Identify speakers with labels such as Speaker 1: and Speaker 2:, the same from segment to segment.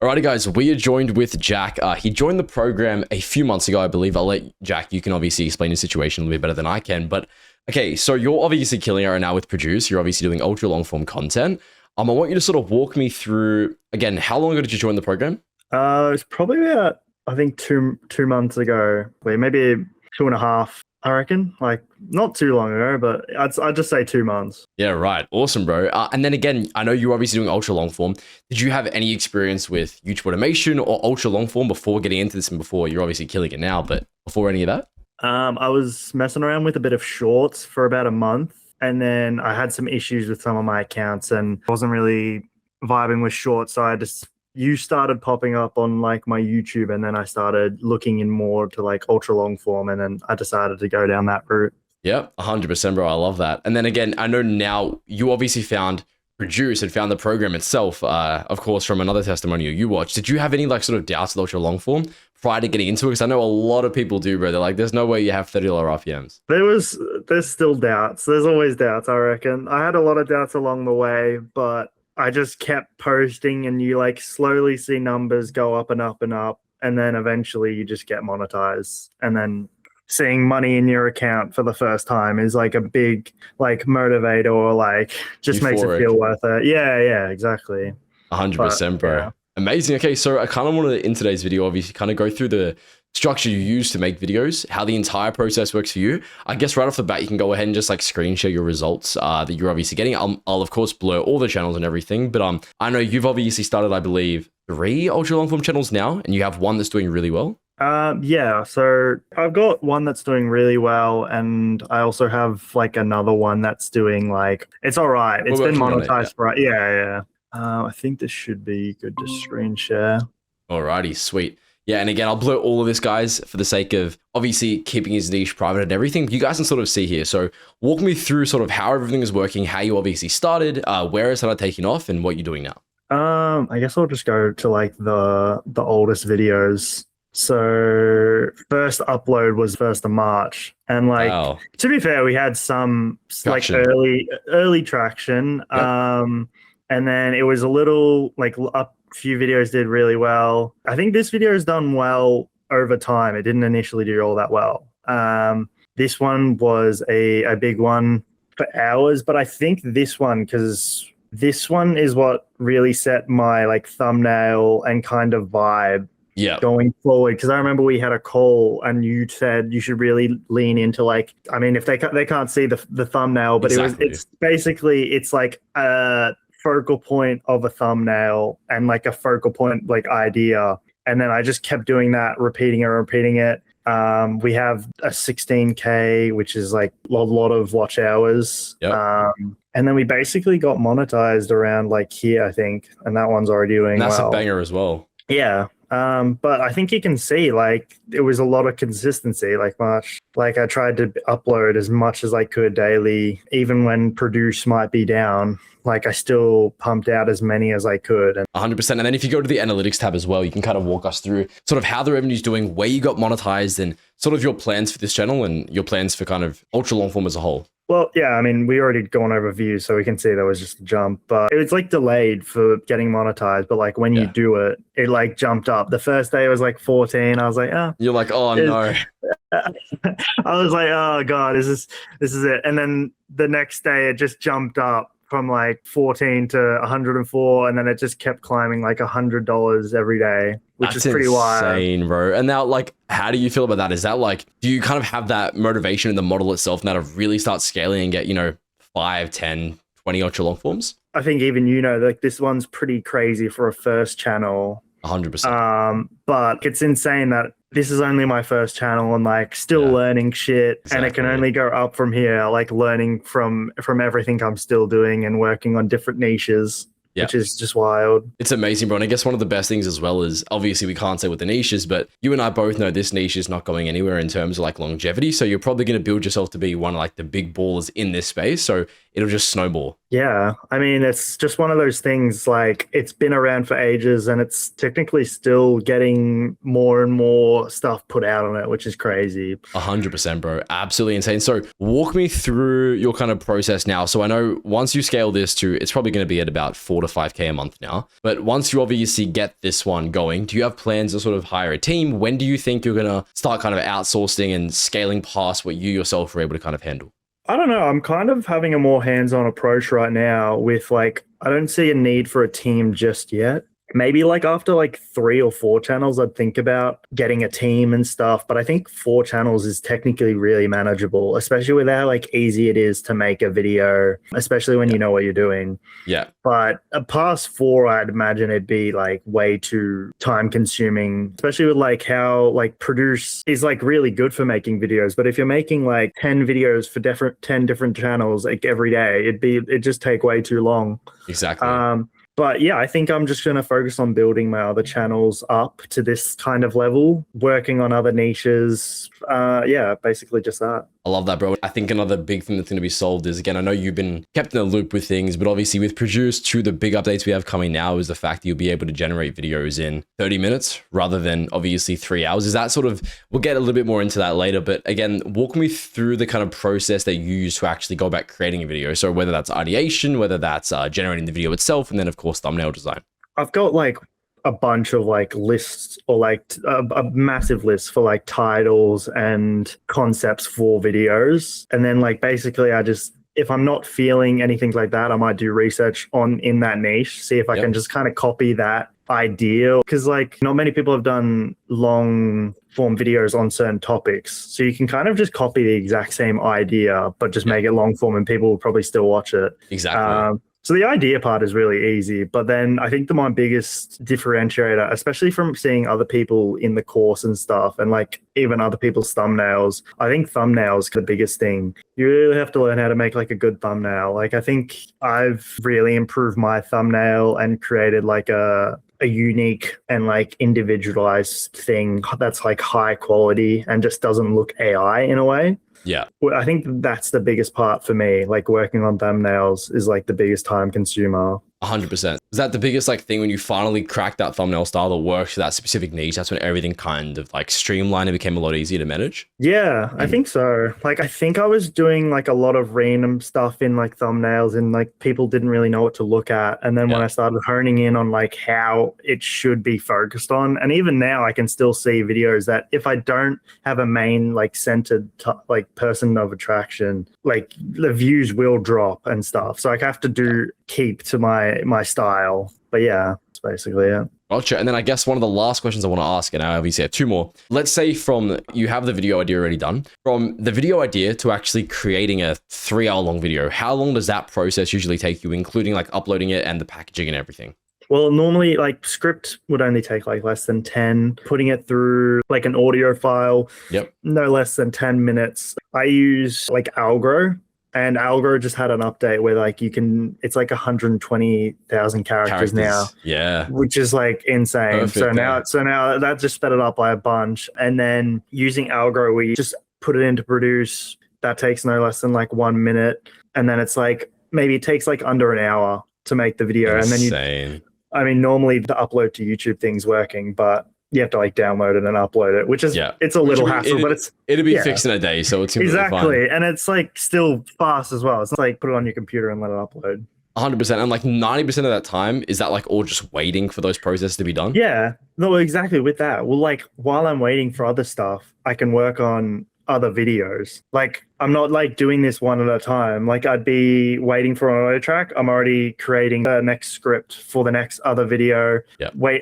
Speaker 1: Alrighty, guys, we are joined with Jack. He joined the program a few months ago, I believe. I'll let Jack, you can obviously explain your situation a little bit better than I can. But okay, so you're obviously killing it right now with Produce. You're obviously doing ultra long form content. I want you to sort of walk me through, again, how long ago did you join the program?
Speaker 2: It's probably about, I think, two months ago, maybe 2.5, I reckon. Like, not too long ago, but I'd just say 2 months.
Speaker 1: Yeah, right. Awesome, bro. And then again, I know you're obviously doing ultra long form. Did you have any experience with YouTube automation or ultra long form before getting into this and before? You're obviously killing it now, but before any of that?
Speaker 2: I was messing around with a bit of shorts for about a month, and then I had some issues with some of my accounts and wasn't really vibing with shorts. So you started popping up on like my YouTube, and then I started looking in more to like ultra long form, and then I decided to go down that route.
Speaker 1: Yeah, 100%, bro. I love that. And then again, I know now you obviously found Produce and found the program itself, of course, from another testimonial you watched. Did you have any like sort of doubts with ultra long form prior to getting into it? Because I know a lot of people do, bro. They're like, there's no way you have $30 RPMs.
Speaker 2: There's still doubts. There's always doubts, I reckon. I had a lot of doubts along the way, but I just kept posting, and you like slowly see numbers go up and up and up. And then eventually you just get monetized. And then seeing money in your account for the first time is like a big like motivator, or like just makes it feel worth it. Yeah, exactly.
Speaker 1: 100%, bro. Yeah. Amazing. Okay, so I kind of wanted to, in today's video, obviously kind of go through the structure you use to make videos, how the entire process works for you. I guess right off the bat, you can go ahead and just like screen share your results that you're obviously getting. I'll of course blur all the channels and everything, but I know you've obviously started, I believe, 3 ultra long form channels now, and you have one that's doing really well.
Speaker 2: Yeah, so I've got one that's doing really well, and I also have like another one that's doing like, it's all right. It's been monetized, right? Yeah. I think this should be good to screen share.
Speaker 1: Alrighty, sweet. Yeah, and again, I'll blur all of this, guys, for the sake of obviously keeping his niche private and everything. You guys can sort of see here. So walk me through sort of how everything is working, how you obviously started, where it started taking off, and what you're doing now.
Speaker 2: I guess I'll just go to like the oldest videos. So first upload was 1st of March, and like to be fair, we had some traction. Like early traction. Yep. And then it was a little like up. Few videos did really well. I think this video has done well over time. It didn't initially do all that well. This one was a big one for hours, but I think this one, because this one is what really set my like thumbnail and kind of vibe going forward. Because I remember we had a call and you said you should really lean into like, I mean, if they can't see the thumbnail, but it's basically, it's like focal point of a thumbnail and like a focal point like idea, and then I just kept doing that, repeating it. We have a 16K, which is like a lot of watch hours. And then we basically got monetized around like here, I think, and that one's already doing well.
Speaker 1: That's a banger as well.
Speaker 2: Yeah. But I think you can see like it was a lot of consistency. Like I tried to upload as much as I could daily, even when Produce might be down. Like I still pumped out as many as I could.
Speaker 1: 100%. And then if you go to the analytics tab as well, you can kind of walk us through sort of how the revenue's doing, where you got monetized, and sort of your plans for this channel and your plans for kind of ultra long form as a whole.
Speaker 2: Well, yeah, I mean, we already gone over views, so we can see there was just a jump, but it was like delayed for getting monetized. But like when you do it, it like jumped up. The first day it was like 14. I was like,
Speaker 1: You're like, oh no.
Speaker 2: I was like, oh God, this is it. And then the next day it just jumped up from like 14 to 104, and then it just kept climbing like $100 every day, which is pretty wild.
Speaker 1: Insane, bro. And now, like, how do you feel about that? Is that like, do you kind of have that motivation in the model itself now to really start scaling and get, 5, 10, 20 ultra long forms?
Speaker 2: I think even like this one's pretty crazy for a first channel.
Speaker 1: 100%.
Speaker 2: But it's insane that this is only my first channel and like still learning shit. Exactly. And it can only go up from here, like learning from everything I'm still doing and working on different niches. Which is just wild.
Speaker 1: It's amazing, bro. And I guess one of the best things as well is, obviously we can't say what the niche is, but you and I both know this niche is not going anywhere in terms of like longevity. So you're probably going to build yourself to be one of like the big ballers in this space. So it'll just snowball.
Speaker 2: Yeah, I mean, it's just one of those things, like, it's been around for ages and it's technically still getting more and more stuff put out on it, which is crazy.
Speaker 1: 100%, bro. Absolutely insane. So walk me through your kind of process now. So I know once you scale this to, it's probably going to be at about 4 to 5K a month now. But once you obviously get this one going, do you have plans to sort of hire a team? When do you think you're going to start kind of outsourcing and scaling past what you yourself are able to kind of handle?
Speaker 2: I don't know. I'm kind of having a more hands-on approach right now with, like, I don't see a need for a team just yet. Maybe like after like 3 or 4 channels, I'd think about getting a team and stuff. But I think 4 channels is technically really manageable, especially with how like easy it is to make a video, especially when you know what you're doing.
Speaker 1: Yeah.
Speaker 2: But past 4, I'd imagine it'd be like way too time consuming, especially with like how like Produce is like really good for making videos. But if you're making like 10 videos for 10 different channels like every day, it'd just take way too long.
Speaker 1: Exactly.
Speaker 2: But yeah, I think I'm just going to focus on building my other channels up to this kind of level, working on other niches. Yeah, basically just that.
Speaker 1: I love that, bro. I think another big thing that's going to be solved is, again, I know you've been kept in the loop with things, but obviously with Produce, 2 the big updates we have coming now is the fact that you'll be able to generate videos in 30 minutes rather than obviously 3 hours. Is that sort of, we'll get a little bit more into that later, but again, walk me through the kind of process that you use to actually go about creating a video. So whether that's ideation, whether that's generating the video itself, and then of course, thumbnail design.
Speaker 2: I've got like a bunch of like lists, or like a massive list for like titles and concepts for videos. And then like basically I just, if I'm not feeling anything like that, I might do research in that niche, see if I can just kind of copy that idea. Because like not many people have done long form videos on certain topics. So you can kind of just copy the exact same idea, but just make it long form and people will probably still watch it.
Speaker 1: Exactly.
Speaker 2: So the idea part is really easy, but then I think my biggest differentiator, especially from seeing other people in the course and stuff, and like even other people's thumbnails, I think thumbnails are the biggest thing. You really have to learn how to make like a good thumbnail. Like I think I've really improved my thumbnail and created like a unique and like individualized thing that's like high quality and just doesn't look AI in a way.
Speaker 1: Yeah.
Speaker 2: Well, I think that's the biggest part for me. Like working on thumbnails is like the biggest time consumer.
Speaker 1: 100%. Is that the biggest like thing when you finally crack that thumbnail style that works for that specific niche? That's when everything kind of like streamlined and became a lot easier to manage?
Speaker 2: Yeah, I think so. Like, I think I was doing like a lot of random stuff in like thumbnails and like people didn't really know what to look at. And then when I started honing in on like how it should be focused on, and even now I can still see videos that if I don't have a main like centered like person of attraction, like the views will drop and stuff. So I have to keep to my style. But yeah, that's basically it.
Speaker 1: Gotcha. And then I guess one of the last questions I want to ask, and I obviously have 2 more. Let's say from you have the video idea already done, from the video idea to actually creating a 3-hour long video, how long does that process usually take you, including like uploading it and the packaging and everything?
Speaker 2: Well, normally like script would only take like less than 10, putting it through like an audio file, no less than 10 minutes. I use like Algro. And Algro just had an update where like it's like 120,000 characters now.
Speaker 1: Yeah.
Speaker 2: Which is like insane.
Speaker 1: Perfect,
Speaker 2: so now that just sped it up by a bunch. And then using Algro, we just put it into Produce. That takes no less than like 1 minute. And then it's like, maybe it takes like under an hour to make the video.
Speaker 1: Insane.
Speaker 2: And then normally the upload to YouTube thing's working, but you have to like download it and upload it, which is it's a little hassle, but
Speaker 1: it'll be fixed in a day, so it's
Speaker 2: exactly fine. And it's like still fast as well. It's not like put it on your computer and let it upload.
Speaker 1: 100%. And like 90% of that time, is that like all just waiting for those processes to be done?
Speaker 2: Yeah, no, exactly. With that, well, like while I'm waiting for other stuff, I can work on other videos. Like I'm not like doing this one at a time. Like I'd be waiting for an audio track. I'm already creating the next script for the next other video.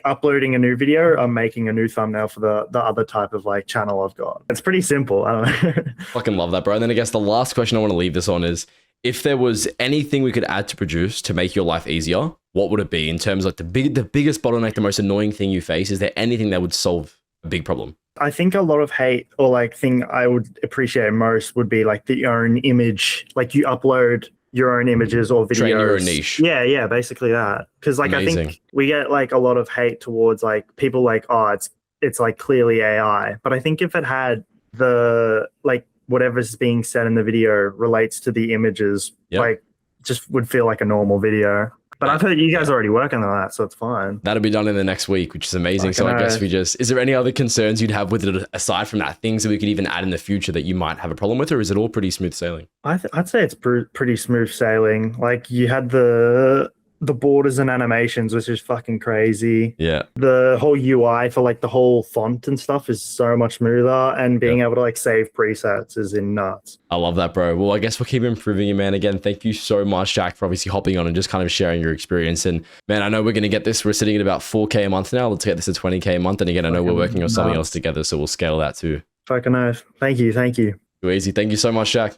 Speaker 2: Uploading a new video. I'm making a new thumbnail for the other type of like channel I've got. It's pretty simple. I don't know.
Speaker 1: Fucking love that, bro. And then I guess the last question I want to leave this on is, if there was anything we could add to Produce to make your life easier, what would it be in terms of like the biggest bottleneck, the most annoying thing you face? Is there anything that would solve a big problem?
Speaker 2: I think a lot of hate or like thing I would appreciate most would be like the own image, like you upload your own images or videos.
Speaker 1: Train your own niche.
Speaker 2: Yeah, basically that. Because like I think we get like a lot of hate towards like people like, oh, it's like clearly AI. But I think if it had the like whatever's being said in the video relates to the images, like just would feel like a normal video. But I've heard you guys are already working on that, so it's fine.
Speaker 1: That'll be done in the next week, which is amazing. So I guess is there any other concerns you'd have with it aside from that? Things that we could even add in the future that you might have a problem with, or is it all pretty smooth sailing?
Speaker 2: I'd say it's pretty smooth sailing. Like you had the borders and animations, which is fucking crazy.
Speaker 1: Yeah.
Speaker 2: The whole UI for like the whole font and stuff is so much smoother, and being able to like save presets is in nuts.
Speaker 1: I love that, bro. Well, I guess we'll keep improving you, man. Again, thank you so much, Jack, for obviously hopping on and just kind of sharing your experience. And man, I know we're going to get this. We're sitting at about 4K a month now. Let's get this to 20K a month. And again, I know we're working on something else together, so we'll scale that too.
Speaker 2: Fucking nice. Thank you.
Speaker 1: Too easy. Thank you so much, Jack.